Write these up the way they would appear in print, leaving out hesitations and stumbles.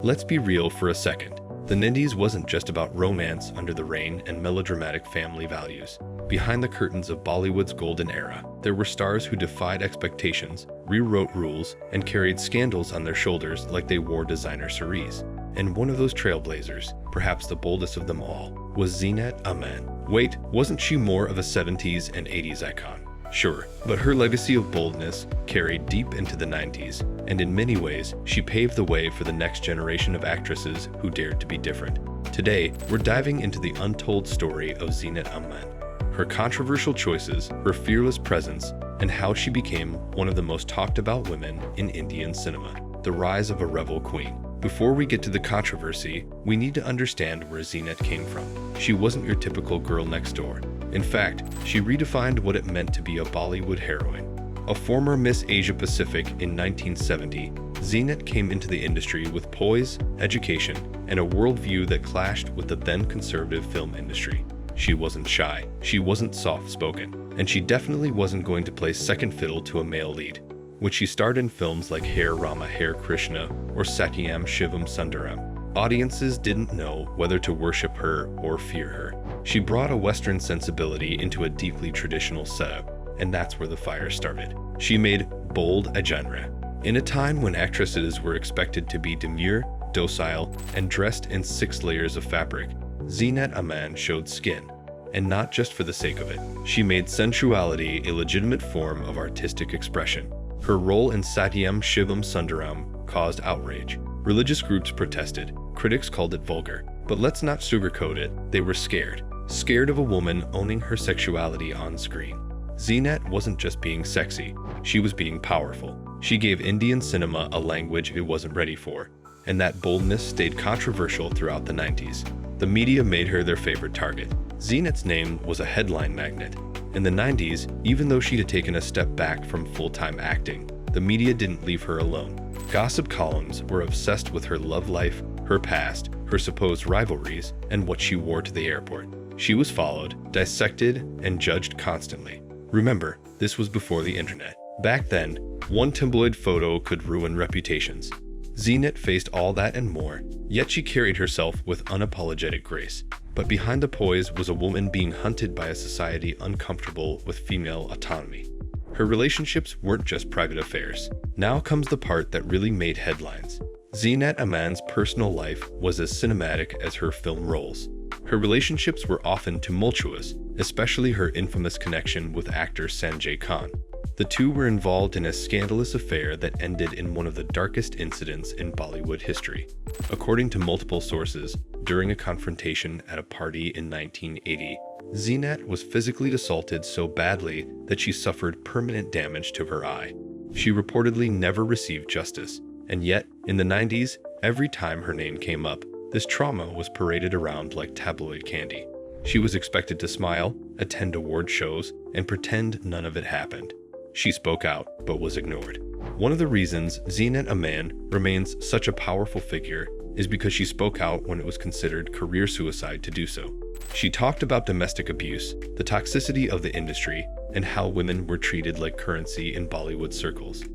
Let's be real for a second. The 90s wasn't just about romance under the rain and melodramatic family values. Behind the curtains of Bollywood's golden era, there were stars who defied expectations, rewrote rules, and carried scandals on their shoulders like they wore designer cerise. And one of those trailblazers, perhaps the boldest of them all, was Zeenat Aman. Wait, wasn't she more of a 70s and 80s icon? Sure, but her legacy of boldness carried deep into the 90s, and in many ways, she paved the way for the next generation of actresses who dared to be different. Today, we're diving into the untold story of Zeenat Aman, her controversial choices, her fearless presence, and how she became one of the most talked about women in Indian cinema, the rise of a rebel queen. Before we get to the controversy, we need to understand where Zeenat came from. She wasn't your typical girl next door. In fact, she redefined what it meant to be a Bollywood heroine. A former Miss Asia Pacific in 1970, Zeenat came into the industry with poise, education, and a worldview that clashed with the then conservative film industry. She wasn't shy, she wasn't soft-spoken, and she definitely wasn't going to play second fiddle to a male lead. When she starred in films like Hare Rama Hare Krishna or Satyam Shivam Sundaram, audiences didn't know whether to worship her or fear her. She brought a Western sensibility into a deeply traditional setup, and that's where the fire started. She made bold a genre. In a time when actresses were expected to be demure, docile, and dressed in 6 layers of fabric, Zeenat Aman showed skin. And not just for the sake of it. She made sensuality a legitimate form of artistic expression. Her role in Satyam Shivam Sundaram caused outrage. Religious groups protested. Critics called it vulgar. But let's not sugarcoat it. They were scared. Scared of a woman owning her sexuality on screen. Zeenat wasn't just being sexy. She was being powerful. She gave Indian cinema a language it wasn't ready for. And that boldness stayed controversial throughout the 90s. The media made her their favorite target. Zeenat's name was a headline magnet. In the 90s, even though she'd taken a step back from full-time acting, the media didn't leave her alone. Gossip columns were obsessed with her love life, her past, her supposed rivalries, and what she wore to the airport. She was followed, dissected, and judged constantly. Remember, this was before the internet. Back then, one tabloid photo could ruin reputations. Zeenat faced all that and more, yet she carried herself with unapologetic grace. But behind the poise was a woman being hunted by a society uncomfortable with female autonomy. Her relationships weren't just private affairs. Now comes the part that really made headlines. Zeenat Aman's personal life was as cinematic as her film roles. Her relationships were often tumultuous, especially her infamous connection with actor Sanjay Khan. The two were involved in a scandalous affair that ended in one of the darkest incidents in Bollywood history. According to multiple sources, during a confrontation at a party in 1980, Zeenat was physically assaulted so badly that she suffered permanent damage to her eye. She reportedly never received justice, and yet, in the 90s, every time her name came up, this trauma was paraded around like tabloid candy. She was expected to smile, attend award shows, and pretend none of it happened. She spoke out, but was ignored. One of the reasons Zeenat Aman remains such a powerful figure is because she spoke out when it was considered career suicide to do so. She talked about domestic abuse, the toxicity of the industry, and how women were treated like currency in Bollywood circles.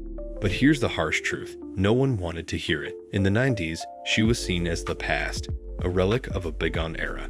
But here's the harsh truth. No one wanted to hear it. In the 90s, she was seen as the past, a relic of a bygone era.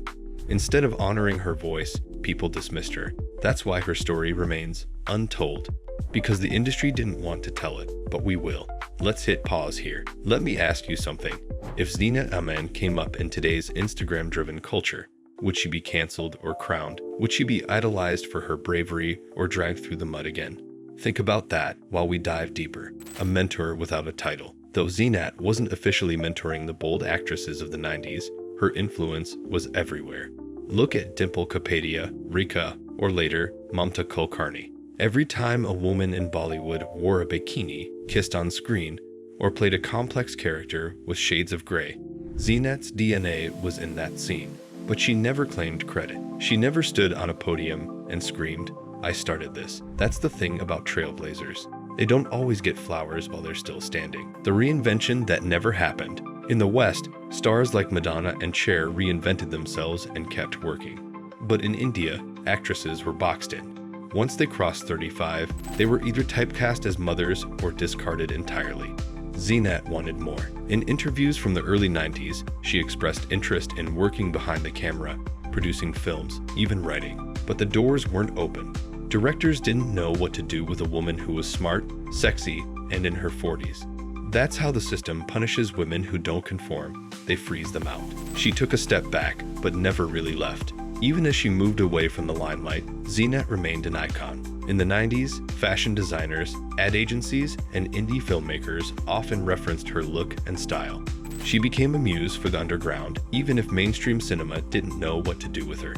Instead of honoring her voice, people dismissed her. That's why her story remains untold. Because the industry didn't want to tell it, but we will. Let's hit pause here. Let me ask you something. If Zeenat Aman came up in today's Instagram-driven culture, would she be canceled or crowned? Would she be idolized for her bravery or dragged through the mud again? Think about that while we dive deeper. A mentor without a title. Though Zeenat wasn't officially mentoring the bold actresses of the 90s, her influence was everywhere. Look at Dimple Kapadia, Rika, or later, Mamta Kulkarni. Every time a woman in Bollywood wore a bikini, kissed on screen, or played a complex character with shades of gray, Zeenat's DNA was in that scene. But she never claimed credit. She never stood on a podium and screamed, "I started this." That's the thing about trailblazers. They don't always get flowers while they're still standing. The reinvention that never happened. In the West, stars like Madonna and Cher reinvented themselves and kept working. But in India, actresses were boxed in. Once they crossed 35, they were either typecast as mothers or discarded entirely. Zeenat wanted more. In interviews from the early 90s, she expressed interest in working behind the camera, producing films, even writing. But the doors weren't open. Directors didn't know what to do with a woman who was smart, sexy, and in her 40s. That's how the system punishes women who don't conform. They freeze them out. She took a step back, but never really left. Even as she moved away from the limelight, Zeenat remained an icon. In the 90s, fashion designers, ad agencies, and indie filmmakers often referenced her look and style. She became a muse for the underground, even if mainstream cinema didn't know what to do with her.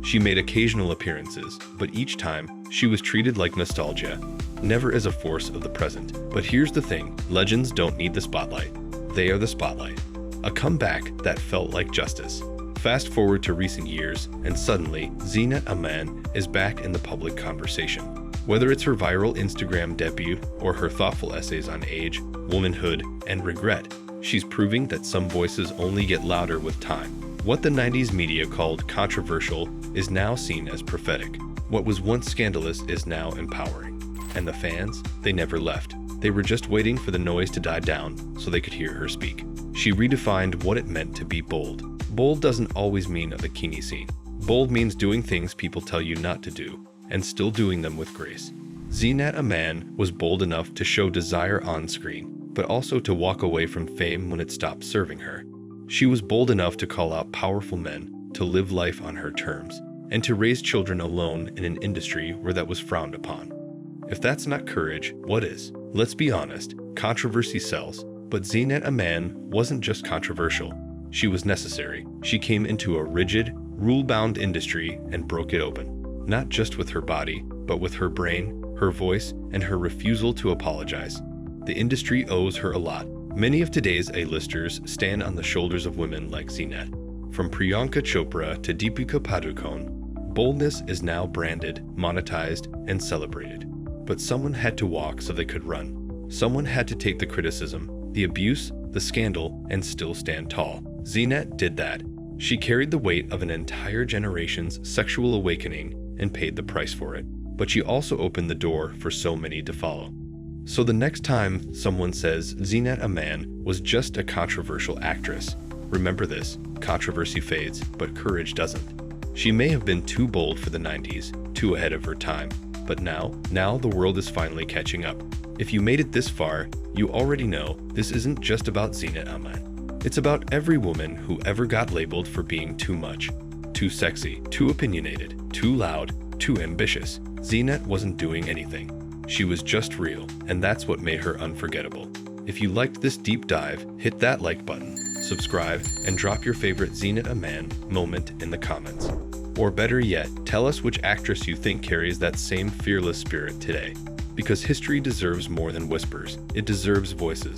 She made occasional appearances, but each time, she was treated like nostalgia, never as a force of the present. But here's the thing, legends don't need the spotlight. They are the spotlight. A comeback that felt like justice. Fast forward to recent years, and suddenly, Zeenat Aman is back in the public conversation. Whether it's her viral Instagram debut or her thoughtful essays on age, womanhood, and regret, she's proving that some voices only get louder with time. What the 90s media called controversial is now seen as prophetic. What was once scandalous is now empowering. And the fans, they never left. They were just waiting for the noise to die down so they could hear her speak. She redefined what it meant to be bold. Bold doesn't always mean a bikini scene. Bold means doing things people tell you not to do, and still doing them with grace. Zeenat Aman was bold enough to show desire on screen, but also to walk away from fame when it stopped serving her. She was bold enough to call out powerful men, to live life on her terms, and to raise children alone in an industry where that was frowned upon. If that's not courage, what is? Let's be honest, controversy sells, but Zeenat Aman wasn't just controversial. She was necessary. She came into a rigid, rule-bound industry and broke it open. Not just with her body, but with her brain, her voice, and her refusal to apologize. The industry owes her a lot. Many of today's A-listers stand on the shoulders of women like Zeenat. From Priyanka Chopra to Deepika Padukone, boldness is now branded, monetized, and celebrated. But someone had to walk so they could run. Someone had to take the criticism, the abuse, the scandal, and still stand tall. Zeenat did that. She carried the weight of an entire generation's sexual awakening and paid the price for it. But she also opened the door for so many to follow. So the next time someone says Zeenat Aman was just a controversial actress, remember this, controversy fades, but courage doesn't. She may have been too bold for the 90s, too ahead of her time, but now the world is finally catching up. If you made it this far, you already know this isn't just about Zeenat Aman. It's about every woman who ever got labeled for being too much, too sexy, too opinionated, too loud, too ambitious. Zeenat wasn't doing anything. She was just real, and that's what made her unforgettable. If you liked this deep dive, hit that like button, subscribe, and drop your favorite Zeenat Aman moment in the comments. Or better yet, tell us which actress you think carries that same fearless spirit today. Because history deserves more than whispers, it deserves voices.